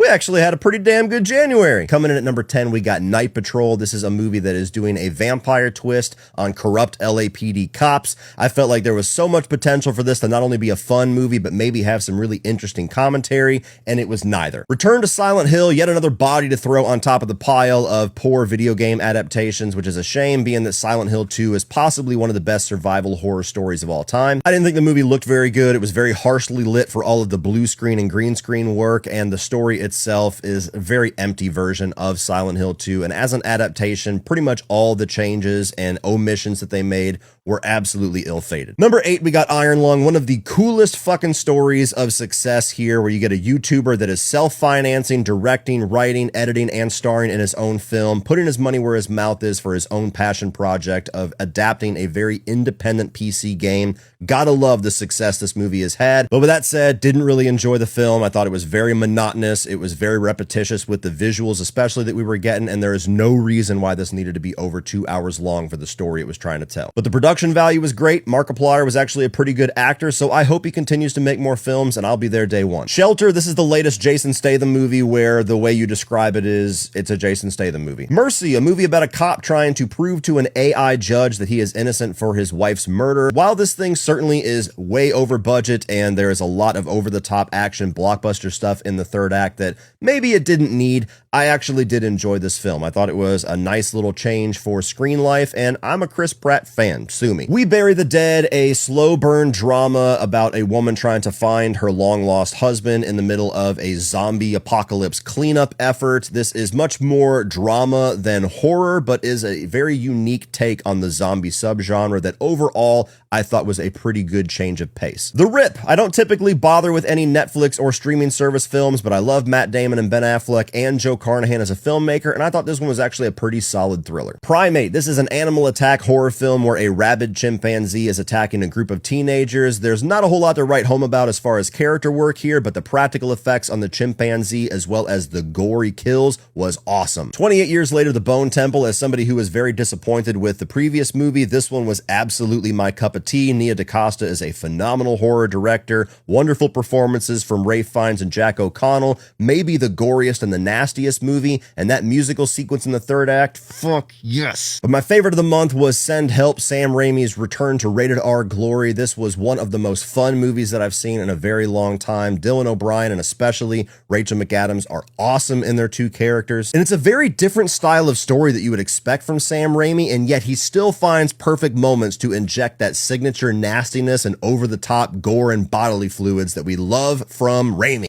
we actually had a pretty damn good January. Coming in at number 10, we got Night Patrol. This is a movie that is doing a vampire twist on corrupt LAPD cops. I felt like there was so much potential for this to not only be a fun movie, but maybe have some really interesting commentary, and it was neither. Return to Silent Hill, yet another body to throw on top of the pile of poor video game adaptations, which is a shame, being that Silent Hill 2 is possibly one of the best survival horror stories of all time. I didn't think the movie looked very good. It was very harshly lit for all of the blue screen and green screen work, and the story itself is a very empty version of Silent Hill 2, and as an adaptation, pretty much all the changes and omissions that they made were absolutely ill-fated. Number 8, we got Iron Lung, one of the coolest fucking stories of success here, where you get a YouTuber that is self-financing, directing, writing, editing, and starring in his own film, putting his money where his mouth is for his own passion project of adapting a very independent PC game. Gotta love the success this movie has had. But with that said, didn't really enjoy the film. I thought it was very monotonous. It was very repetitious with the visuals, especially that we were getting, and there is no reason why this needed to be over 2 hours long for the story it was trying to tell. But the production value was great. Markiplier was actually a pretty good actor, so I hope he continues to make more films, and I'll be there day one. Shelter, this is the latest Jason Statham movie where the way you describe it is it's a Jason Statham movie. Mercy, a movie about a cop trying to prove to an AI judge that he is innocent for his wife's murder. While this thing certainly is way over budget and there is a lot of over-the-top action blockbuster stuff in the third act that maybe it didn't need, I actually did enjoy this film. I thought it was a nice little change for screen life, and I'm a Chris Pratt fan, sue me. We Bury the Dead, a slow burn drama about a woman trying to find her long-lost husband in the middle of a zombie apocalypse cleanup effort. This is much more drama than horror, but is a very unique take on the zombie subgenre that overall I thought was a pretty good change of pace. The Rip. I don't typically bother with any Netflix or streaming service films, but I love Matt Damon and Ben Affleck and Joe Carnahan as a filmmaker, and I thought this one was actually a pretty solid thriller. Primate. This is an animal attack horror film where a rabid chimpanzee is attacking a group of teenagers. There's not a whole lot to write home about as far as character work here, but the practical effects on the chimpanzee as well as the gory kills was awesome. 28 years later, The Bone Temple. As somebody who was very disappointed with the previous movie, this one was absolutely my cup of tea. Nia DaCosta is a phenomenal horror director. Wonderful performances from Ralph Fiennes and Jack O'Connell. Maybe the goriest and the nastiest movie, and that musical sequence in the third act, fuck yes. But my favorite of the month was Send Help, Sam Raimi's return to rated R glory. This was one of the most fun movies that I've seen in a very long time. Dylan O'Brien and especially Rachel McAdams are awesome in their two characters, and it's a very different style of story that you would expect from Sam Raimi, and yet he still finds perfect moments to inject that signature nastiness and over-the-top gore and bodily fluids that we love from Raimi.